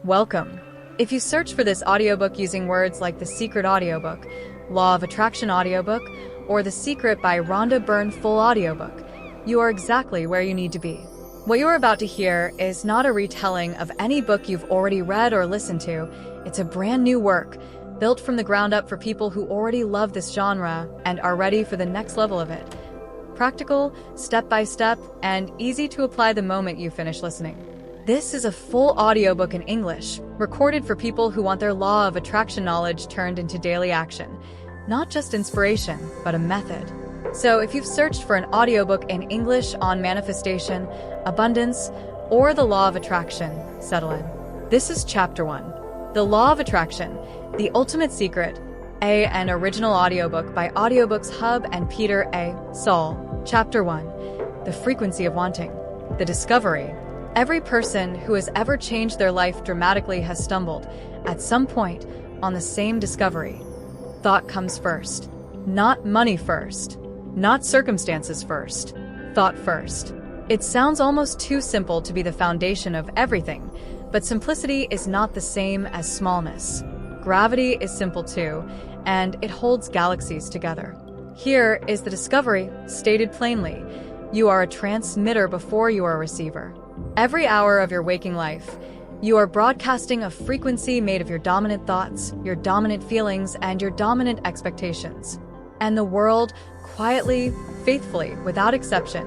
Welcome. If you search for this audiobook using words like The Secret Audiobook, Law of Attraction Audiobook, or The Secret by Rhonda Byrne Full Audiobook, you are exactly where you need to be. What you are about to hear is not a retelling of any book you've already read or listened to. It's a brand new work, built from the ground up for people who already love this genre and are ready for the next level of it. Practical, step-by-step, and easy to apply the moment you finish listening. This is a full audiobook in English, recorded for people who want their law of attraction knowledge turned into daily action. Not just inspiration, but a method. So if you've searched for an audiobook in English on manifestation, abundance, or the law of attraction, settle in. This is Chapter 1. The Law of Attraction, The Ultimate Secret, an original audiobook by Audiobooks Hub and Peter A. Saul. Chapter 1. The Frequency of Wanting. The Discovery. Every person who has ever changed their life dramatically has stumbled, at some point, on the same discovery. Thought comes first. Not money first. Not circumstances first. Thought first. It sounds almost too simple to be the foundation of everything, but simplicity is not the same as smallness. Gravity is simple too, and it holds galaxies together. Here is the discovery, stated plainly. You are a transmitter before you are a receiver. Every hour of your waking life, you are broadcasting a frequency made of your dominant thoughts, your dominant feelings, and your dominant expectations. And the world, quietly, faithfully, without exception,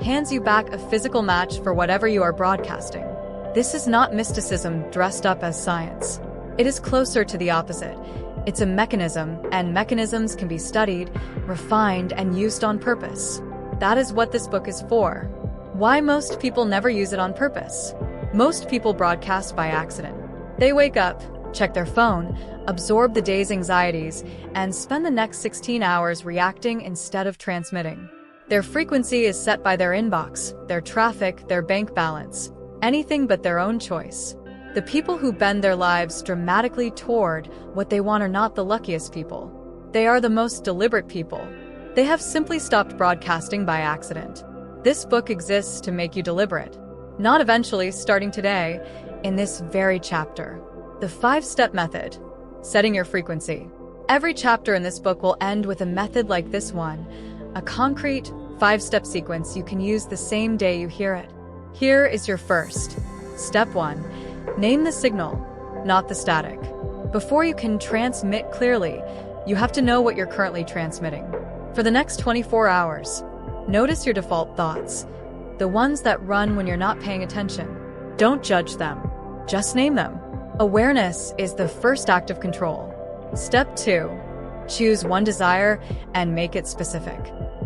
hands you back a physical match for whatever you are broadcasting. This is not mysticism dressed up as science. It is closer to the opposite. It's a mechanism, and mechanisms can be studied, refined, and used on purpose. That is what this book is for. Why most people never use it on purpose? Most people broadcast by accident. They wake up, check their phone, absorb the day's anxieties, and spend the next 16 hours reacting instead of transmitting. Their frequency is set by their inbox, their traffic, their bank balance, anything but their own choice. The people who bend their lives dramatically toward what they want are not the luckiest people. They are the most deliberate people. They have simply stopped broadcasting by accident. This book exists to make you deliberate. Not eventually, starting today, in this very chapter. The 5-step method. Setting your frequency. Every chapter in this book will end with a method like this one. A concrete, 5-step sequence you can use the same day you hear it. Here is your first. Step 1. Name the signal, not the static. Before you can transmit clearly, you have to know what you're currently transmitting. For the next 24 hours, notice your default thoughts, the ones that run when you're not paying attention. Don't judge them, just name them. Awareness is the first act of control. Step 2. Choose one desire and make it specific.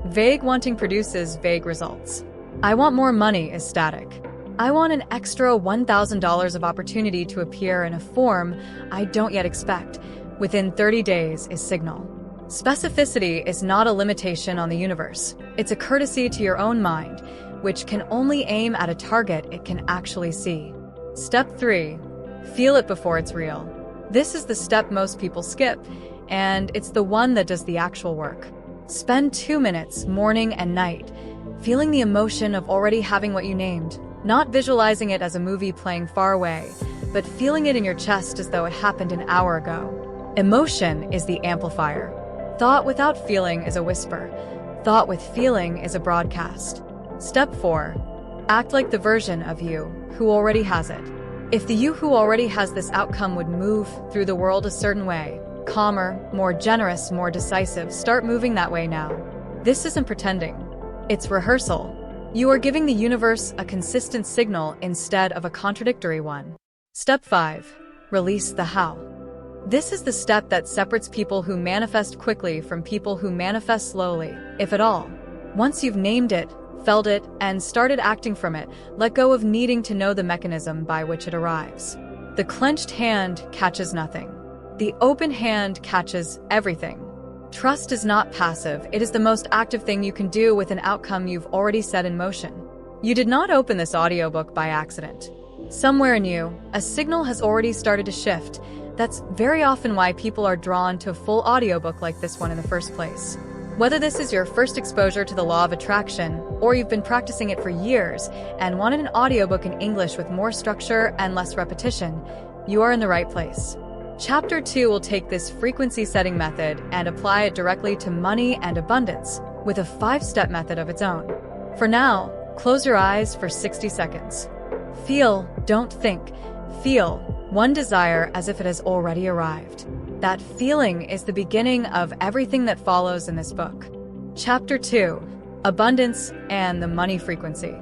Vague wanting produces vague results. I want more money is static. I want an extra $1,000 of opportunity to appear in a form I don't yet expect within 30 days is signal. Specificity is not a limitation on the universe. It's a courtesy to your own mind, which can only aim at a target it can actually see. Step 3. Feel it before it's real. This is the step most people skip, and it's the one that does the actual work. Spend 2 minutes, morning and night, feeling the emotion of already having what you named, not visualizing it as a movie playing far away, but feeling it in your chest as though it happened an hour ago. Emotion is the amplifier. Thought without feeling is a whisper. Thought with feeling is a broadcast. Step 4. Act like the version of you who already has it. If the you who already has this outcome would move through the world a certain way, calmer, more generous, more decisive, start moving that way now. This isn't pretending. It's rehearsal. You are giving the universe a consistent signal instead of a contradictory one. Step 5. Release the how. This is the step that separates people who manifest quickly from people who manifest slowly, if at all. Once you've named it, felt it, and started acting from it, let go of needing to know the mechanism by which it arrives. The clenched hand catches nothing. The open hand catches everything. Trust is not passive, it is the most active thing you can do with an outcome you've already set in motion. You did not open this audiobook by accident. Somewhere in you, a signal has already started to shift. That's very often why people are drawn to a full audiobook like this one in the first place. Whether this is your first exposure to the law of attraction, or you've been practicing it for years and wanted an audiobook in English with more structure and less repetition, you are in the right place. Chapter 2 will take this frequency setting method and apply it directly to money and abundance with a 5-step method of its own. For now, close your eyes for 60 seconds. Feel, don't think. Feel one desire as if it has already arrived. That feeling is the beginning of everything that follows in this book. Chapter 2: Abundance and the Money Frequency.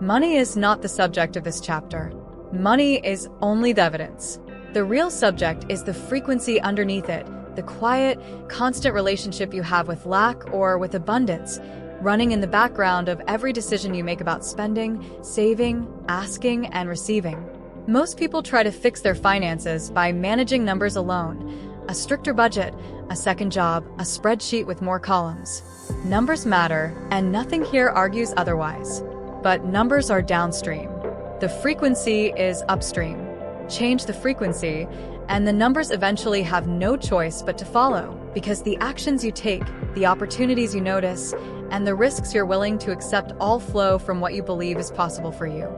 Money is not the subject of this chapter. Money is only the evidence. The real subject is the frequency underneath it, the quiet, constant relationship you have with lack or with abundance, running in the background of every decision you make about spending, saving, asking, and receiving. Most people try to fix their finances by managing numbers alone. A stricter budget, a second job, a spreadsheet with more columns. Numbers matter, and nothing here argues otherwise. But numbers are downstream. The frequency is upstream. Change the frequency, and the numbers eventually have no choice but to follow, because the actions you take, the opportunities you notice, and the risks you're willing to accept all flow from what you believe is possible for you.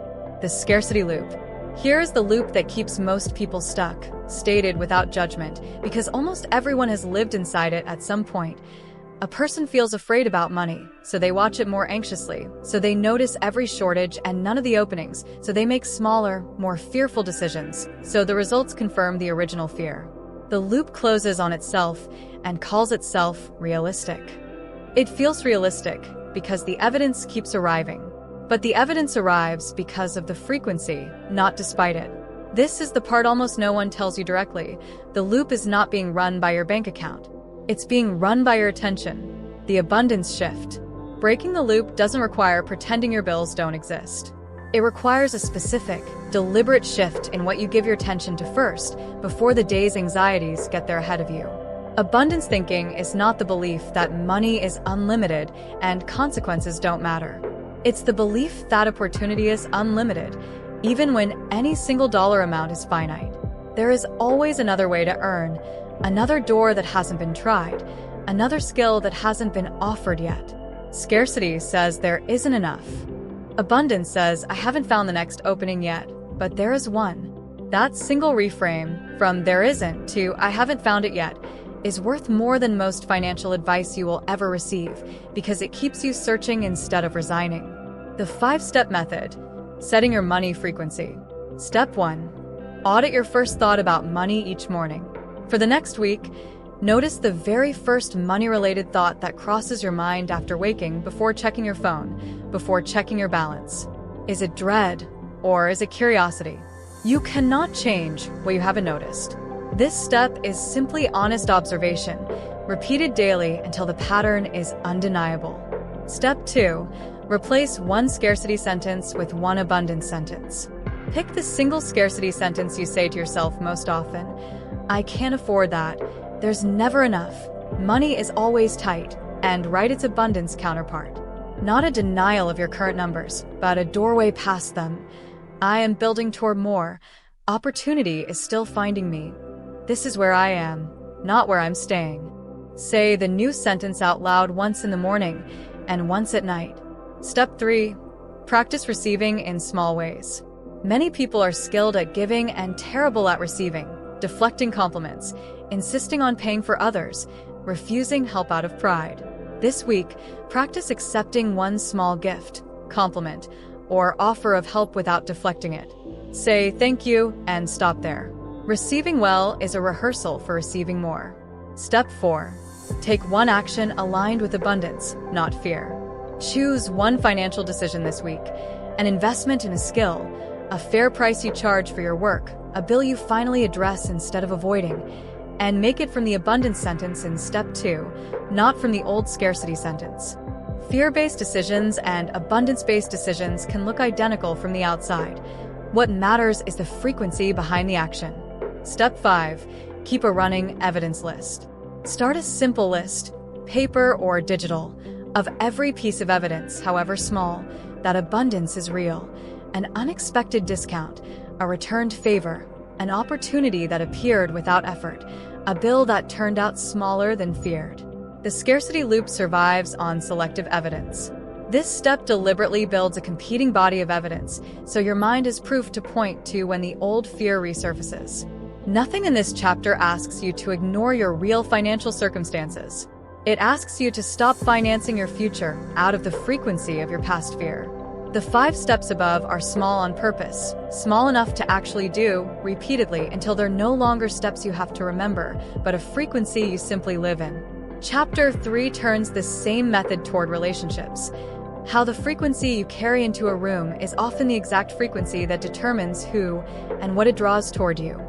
The scarcity loop. Here is the loop that keeps most people stuck, stated without judgment, because almost everyone has lived inside it at some point. A person feels afraid about money, so they watch it more anxiously, so they notice every shortage and none of the openings, so they make smaller, more fearful decisions, so the results confirm the original fear. The loop closes on itself and calls itself realistic. It feels realistic because the evidence keeps arriving. But the evidence arrives because of the frequency, not despite it. This is the part almost no one tells you directly. The loop is not being run by your bank account. It's being run by your attention, the abundance shift. Breaking the loop doesn't require pretending your bills don't exist. It requires a specific, deliberate shift in what you give your attention to first, before the day's anxieties get there ahead of you. Abundance thinking is not the belief that money is unlimited and consequences don't matter. It's the belief that opportunity is unlimited, even when any single dollar amount is finite. There is always another way to earn, another door that hasn't been tried, another skill that hasn't been offered yet. Scarcity says there isn't enough. Abundance says I haven't found the next opening yet, but there is one. That single reframe, from there isn't to I haven't found it yet, is worth more than most financial advice you will ever receive, because it keeps you searching instead of resigning. The 5-step method: setting your money frequency. Step 1. Audit your first thought about money each morning. For the next week, notice the very first money-related thought that crosses your mind after waking, before checking your phone, before checking your balance. Is it dread, or is it curiosity? You cannot change what you haven't noticed. This step is simply honest observation, repeated daily until the pattern is undeniable. Step 2. Replace one scarcity sentence with one abundance sentence. Pick the single scarcity sentence you say to yourself most often. I can't afford that. There's never enough. Money is always tight. And write its abundance counterpart. Not a denial of your current numbers, but a doorway past them. I am building toward more. Opportunity is still finding me. This is where I am, not where I'm staying. Say the new sentence out loud once in the morning and once at night. Step 3. Practice receiving in small ways. Many people are skilled at giving and terrible at receiving, deflecting compliments, insisting on paying for others, refusing help out of pride. This week, practice accepting one small gift, compliment, or offer of help without deflecting it. Say thank you and stop there. Receiving well is a rehearsal for receiving more. Step 4. Take one action aligned with abundance, not fear. Choose one financial decision this week: an investment in a skill, a fair price you charge for your work, a bill you finally address instead of avoiding, and make it from the abundance sentence in step 2, not from the old scarcity sentence. Fear-based decisions and abundance-based decisions can look identical from the outside. What matters is the frequency behind the action. Step 5. Keep a running evidence list. Start a simple list, paper or digital, of every piece of evidence, however small, that abundance is real: an unexpected discount, a returned favor, an opportunity that appeared without effort, a bill that turned out smaller than feared. The scarcity loop survives on selective evidence. This step deliberately builds a competing body of evidence, so your mind is proof to point to when the old fear resurfaces. Nothing in this chapter asks you to ignore your real financial circumstances. It asks you to stop financing your future out of the frequency of your past fear. The 5 steps above are small on purpose, small enough to actually do repeatedly until they're no longer steps you have to remember, but a frequency you simply live in. Chapter 3 turns this same method toward relationships. How the frequency you carry into a room is often the exact frequency that determines who and what it draws toward you.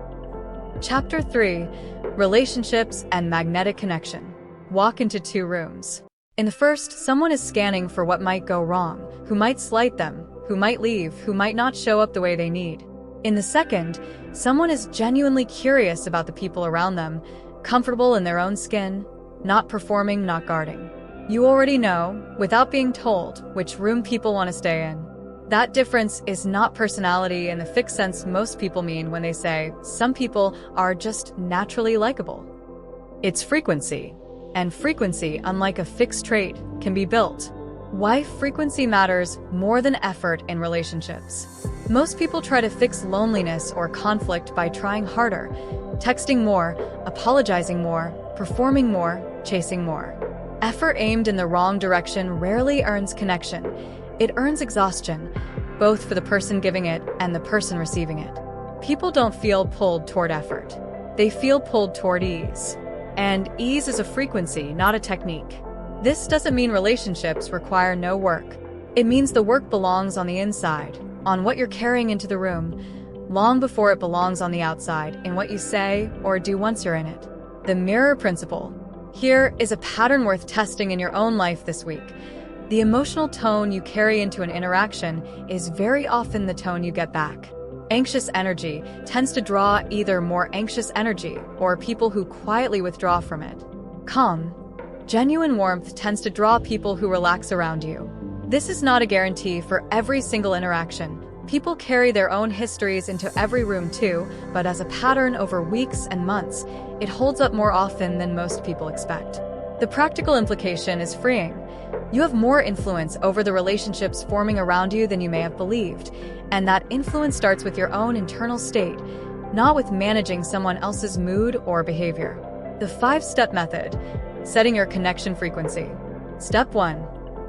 Chapter 3, Relationships and Magnetic Connection. Walk into 2 rooms. In the first, someone is scanning for what might go wrong, who might slight them, who might leave, who might not show up the way they need. In the second, someone is genuinely curious about the people around them, comfortable in their own skin, not performing, not guarding. You already know, without being told, which room people want to stay in. That difference is not personality in the fixed sense most people mean when they say some people are just naturally likable. It's frequency. And frequency, unlike a fixed trait, can be built. Why frequency matters more than effort in relationships. Most people try to fix loneliness or conflict by trying harder, texting more, apologizing more, performing more, chasing more. Effort aimed in the wrong direction rarely earns connection. It earns exhaustion, both for the person giving it and the person receiving it. People don't feel pulled toward effort. They feel pulled toward ease. And ease is a frequency, not a technique. This doesn't mean relationships require no work. It means the work belongs on the inside, on what you're carrying into the room, long before it belongs on the outside, in what you say or do once you're in it. The mirror principle. Here is a pattern worth testing in your own life this week. The emotional tone you carry into an interaction is very often the tone you get back. Anxious energy tends to draw either more anxious energy or people who quietly withdraw from it. Calm, genuine warmth tends to draw people who relax around you. This is not a guarantee for every single interaction. People carry their own histories into every room too, but as a pattern over weeks and months, it holds up more often than most people expect. The practical implication is freeing. You have more influence over the relationships forming around you than you may have believed, and that influence starts with your own internal state, not with managing someone else's mood or behavior. The 5-step method, setting your connection frequency. Step 1.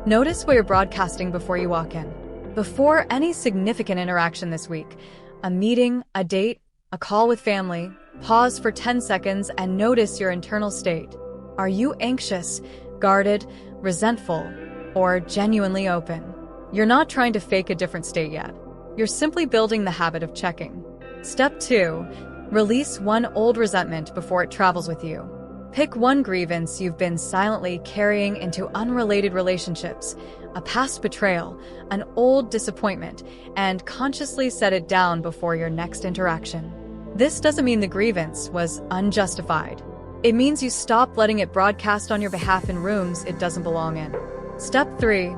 Notice what you're broadcasting before you walk in. Before any significant interaction this week, a meeting, a date, a call with family, pause for 10 seconds and notice your internal state. Are you anxious, guarded, resentful, or genuinely open? You're not trying to fake a different state yet. You're simply building the habit of checking. Step 2. Release one old resentment before it travels with you. Pick one grievance you've been silently carrying into unrelated relationships, a past betrayal, an old disappointment, and consciously set it down before your next interaction. This doesn't mean the grievance was unjustified. It means you stop letting it broadcast on your behalf in rooms it doesn't belong in. Step 3.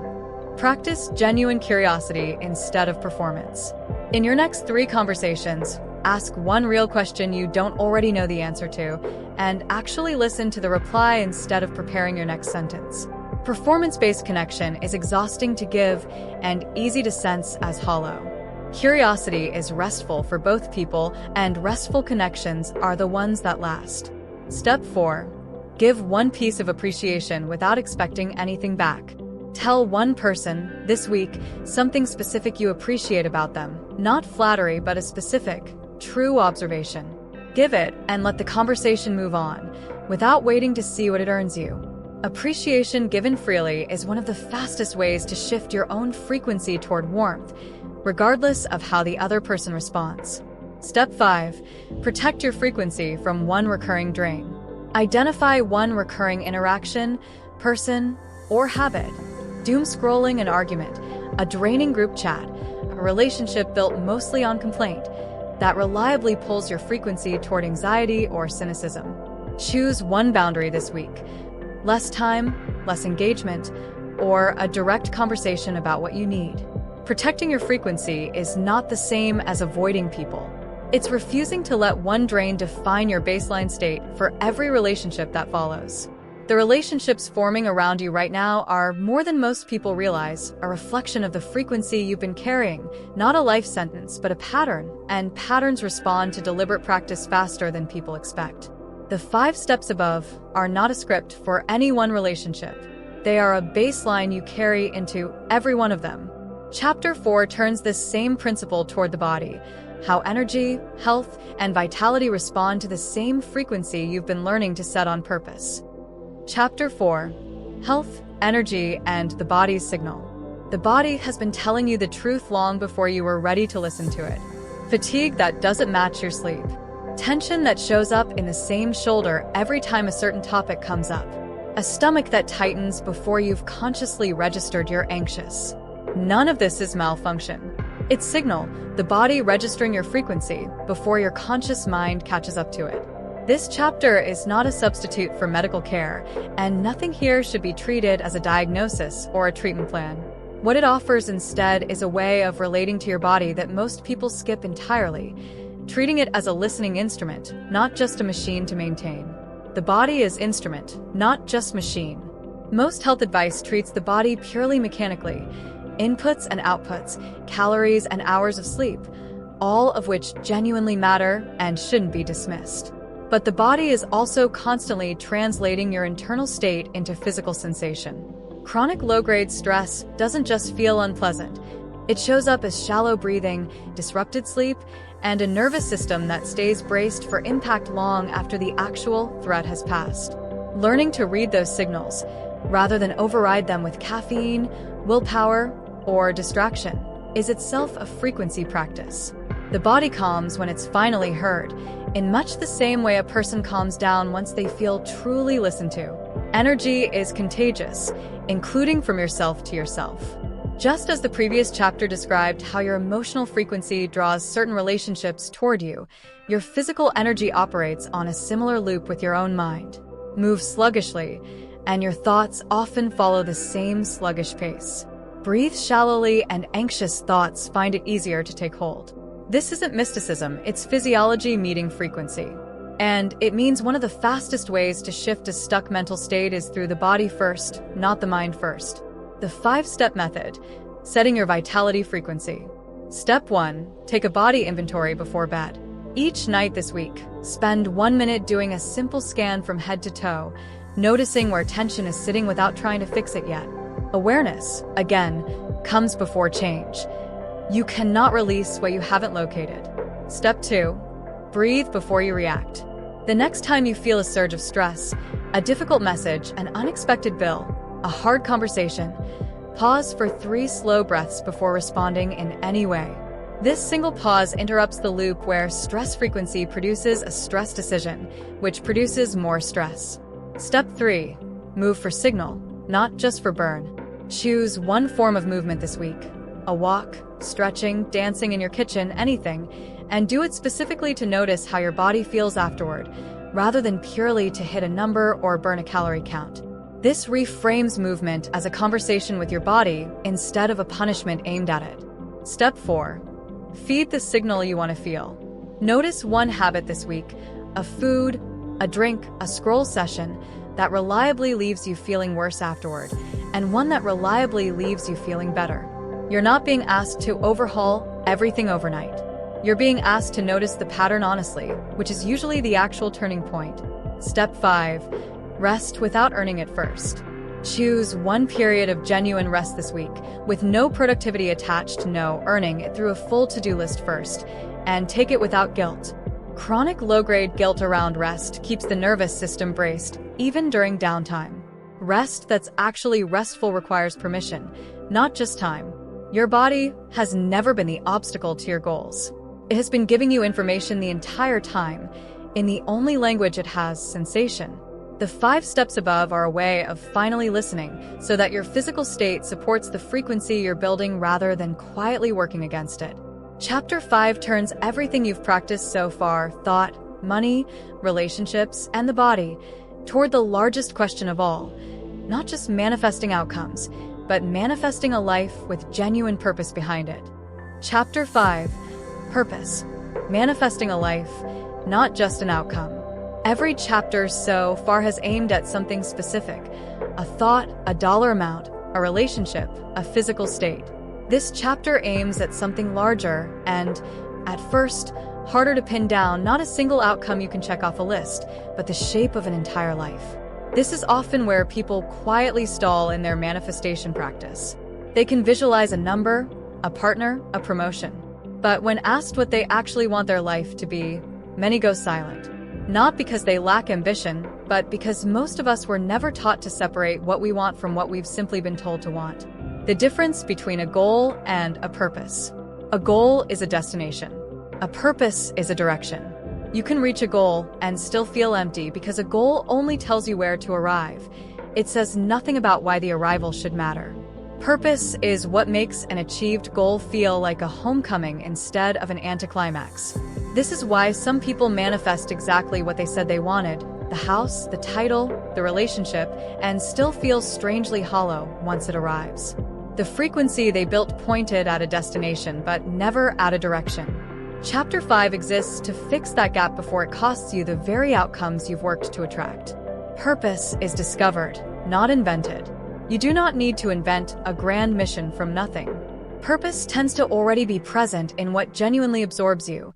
Practice genuine curiosity instead of performance. In your next 3 conversations, ask one real question you don't already know the answer to, and actually listen to the reply instead of preparing your next sentence. Performance-based connection is exhausting to give and easy to sense as hollow. Curiosity is restful for both people, and restful connections are the ones that last. Step 4. Give one piece of appreciation without expecting anything back. Tell one person, this week, something specific you appreciate about them. Not flattery, but a specific, true observation. Give it and let the conversation move on, without waiting to see what it earns you. Appreciation given freely is one of the fastest ways to shift your own frequency toward warmth, regardless of how the other person responds. Step 5. Protect your frequency from one recurring drain. Identify one recurring interaction, person, or habit. Doom scrolling an argument, a draining group chat, a relationship built mostly on complaint, that reliably pulls your frequency toward anxiety or cynicism. Choose one boundary this week. Less time, less engagement, or a direct conversation about what you need. Protecting your frequency is not the same as avoiding people. It's refusing to let one drain define your baseline state for every relationship that follows. The relationships forming around you right now are, more than most people realize, a reflection of the frequency you've been carrying, not a life sentence, but a pattern, and patterns respond to deliberate practice faster than people expect. The 5 steps above are not a script for any one relationship. They are a baseline you carry into every one of them. Chapter 4 turns this same principle toward the body, how energy, health, and vitality respond to the same frequency you've been learning to set on purpose. Chapter 4. Health, Energy, and the Body's Signal. The body has been telling you the truth long before you were ready to listen to it. Fatigue that doesn't match your sleep. Tension that shows up in the same shoulder every time a certain topic comes up. A stomach that tightens before you've consciously registered you're anxious. None of this is malfunction. It's signal, the body registering your frequency before your conscious mind catches up to it. This chapter is not a substitute for medical care, and nothing here should be treated as a diagnosis or a treatment plan. What it offers instead is a way of relating to your body that most people skip entirely, treating it as a listening instrument, not just a machine to maintain. The body is instrument, not just machine. Most health advice treats the body purely mechanically. Inputs and outputs, calories and hours of sleep, all of which genuinely matter and shouldn't be dismissed. But the body is also constantly translating your internal state into physical sensation. Chronic low-grade stress doesn't just feel unpleasant. It shows up as shallow breathing, disrupted sleep, and a nervous system that stays braced for impact long after the actual threat has passed. Learning to read those signals, rather than override them with caffeine, willpower, or distraction, is itself a frequency practice. The body calms when it's finally heard, in much the same way a person calms down once they feel truly listened to. Energy is contagious, including from yourself to yourself. Just as the previous chapter described how your emotional frequency draws certain relationships toward you, your physical energy operates on a similar loop with your own mind. Move sluggishly, and your thoughts often follow the same sluggish pace. Breathe shallowly, and anxious thoughts find it easier to take hold. This isn't mysticism, it's physiology meeting frequency. And it means one of the fastest ways to shift a stuck mental state is through the body first, not the mind first. The 5-step method, setting your vitality frequency. Step 1, take a body inventory before bed. Each night this week, spend 1 minute doing a simple scan from head to toe, noticing where tension is sitting without trying to fix it yet. Awareness, again, comes before change. You cannot release what you haven't located. Step 2, breathe before you react. The next time you feel a surge of stress, a difficult message, an unexpected bill, a hard conversation, pause for 3 slow breaths before responding in any way. This single pause interrupts the loop where stress frequency produces a stress decision, which produces more stress. Step 3, move for signal, not just for burn. Choose one form of movement this week. A walk, stretching, dancing in your kitchen, anything, and do it specifically to notice how your body feels afterward, rather than purely to hit a number or burn a calorie count. This reframes movement as a conversation with your body instead of a punishment aimed at it. Step 4, feed the signal you want to feel. Notice one habit this week, a food, a drink, a scroll session, that reliably leaves you feeling worse afterward, and one that reliably leaves you feeling better. You're not being asked to overhaul everything overnight. You're being asked to notice the pattern honestly, which is usually the actual turning point. Step 5, rest without earning it first. Choose one period of genuine rest this week, with no productivity attached, no earning it through a full to-do list first, and take it without guilt. Chronic low-grade guilt around rest keeps the nervous system braced, even during downtime. Rest that's actually restful requires permission, not just time. Your body has never been the obstacle to your goals. It has been giving you information the entire time, in the only language it has, sensation. The 5 steps above are a way of finally listening so that your physical state supports the frequency you're building rather than quietly working against it. Chapter 5 turns everything you've practiced so far, thought, money, relationships, and the body, toward the largest question of all, not just manifesting outcomes, but manifesting a life with genuine purpose behind it. Chapter 5, Purpose. Manifesting a life, not just an outcome. Every chapter so far has aimed at something specific: a thought, a dollar amount, a relationship, a physical state. This chapter aims at something larger and, at first, harder to pin down, not a single outcome you can check off a list, but the shape of an entire life. This is often where people quietly stall in their manifestation practice. They can visualize a number, a partner, a promotion. But when asked what they actually want their life to be, many go silent. Not because they lack ambition, but because most of us were never taught to separate what we want from what we've simply been told to want. The difference between a goal and a purpose. A goal is a destination. A purpose is a direction. You can reach a goal and still feel empty because a goal only tells you where to arrive. It says nothing about why the arrival should matter. Purpose is what makes an achieved goal feel like a homecoming instead of an anticlimax. This is why some people manifest exactly what they said they wanted: the house, the title, the relationship, and still feel strangely hollow once it arrives. The frequency they built pointed at a destination, but never at a direction. Chapter 5 exists to fix that gap before it costs you the very outcomes you've worked to attract. Purpose is discovered, not invented. You do not need to invent a grand mission from nothing. Purpose tends to already be present in what genuinely absorbs you.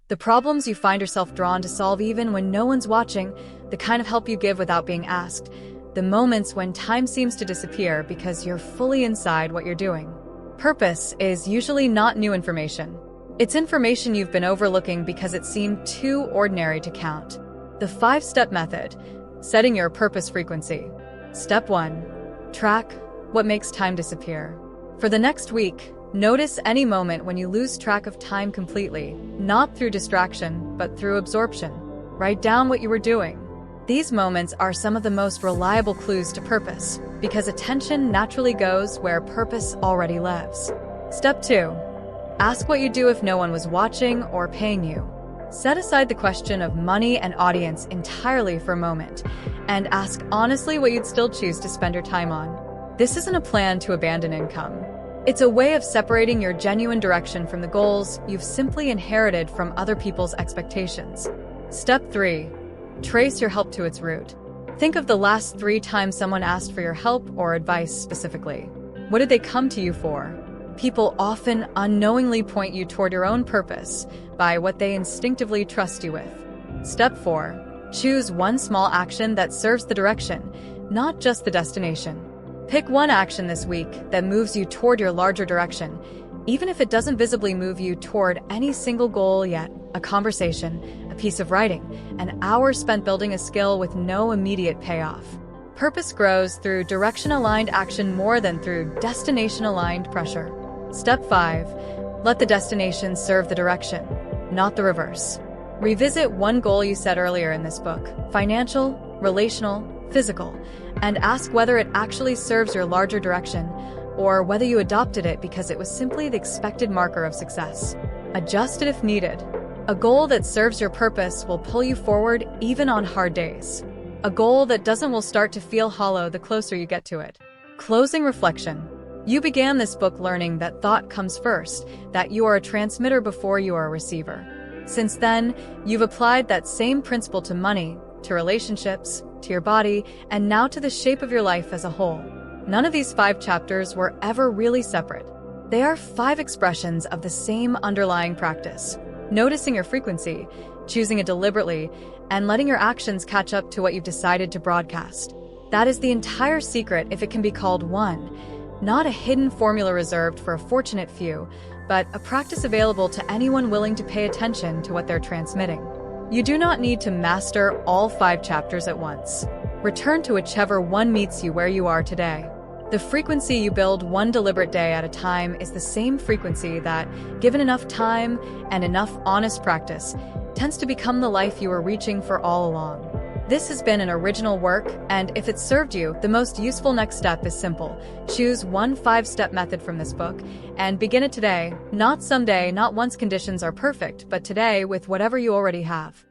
The problems you find yourself drawn to solve even when no one's watching, the kind of help you give without being asked, the moments when time seems to disappear because you're fully inside what you're doing. Purpose is usually not new information. It's information you've been overlooking because it seemed too ordinary to count. The 5-step method: setting your purpose frequency. Step 1. Track what makes time disappear. For the next week, notice any moment when you lose track of time completely, not through distraction, but through absorption. Write down what you were doing. These moments are some of the most reliable clues to purpose, because attention naturally goes where purpose already lives. Step 2. Ask what you'd do if no one was watching or paying you. Set aside the question of money and audience entirely for a moment, and ask honestly what you'd still choose to spend your time on. This isn't a plan to abandon income. It's a way of separating your genuine direction from the goals you've simply inherited from other people's expectations. Step 3. Trace your help to its root. Think of the last 3 times someone asked for your help or advice specifically. What did they come to you for? People often unknowingly point you toward your own purpose by what they instinctively trust you with. Step 4. Choose one small action that serves the direction, not just the destination. Pick one action this week that moves you toward your larger direction, even if it doesn't visibly move you toward any single goal yet. A conversation, a piece of writing, an hour spent building a skill with no immediate payoff. Purpose grows through direction-aligned action more than through destination-aligned pressure. Step 5. Let the destination serve the direction, not the reverse. Revisit one goal you set earlier in this book: financial, relational, physical, and ask whether it actually serves your larger direction, or whether you adopted it because it was simply the expected marker of success. Adjust it if needed. A goal that serves your purpose will pull you forward even on hard days. A goal that doesn't will start to feel hollow the closer you get to it. Closing reflection. You began this book learning that thought comes first, that you are a transmitter before you are a receiver. Since then, you've applied that same principle to money, to relationships, to your body, and now to the shape of your life as a whole. None of these 5 chapters were ever really separate. They are 5 expressions of the same underlying practice: noticing your frequency, choosing it deliberately, and letting your actions catch up to what you've decided to broadcast. That is the entire secret, if it can be called one. Not a hidden formula reserved for a fortunate few, but a practice available to anyone willing to pay attention to what they're transmitting. You do not need to master all 5 chapters at once. Return to whichever one meets you where you are today. The frequency you build one deliberate day at a time is the same frequency that, given enough time and enough honest practice, tends to become the life you were reaching for all along. This has been an original work, and if it served you, the most useful next step is simple. Choose one 5-step method from this book, and begin it today. Not someday, not once conditions are perfect, but today with whatever you already have.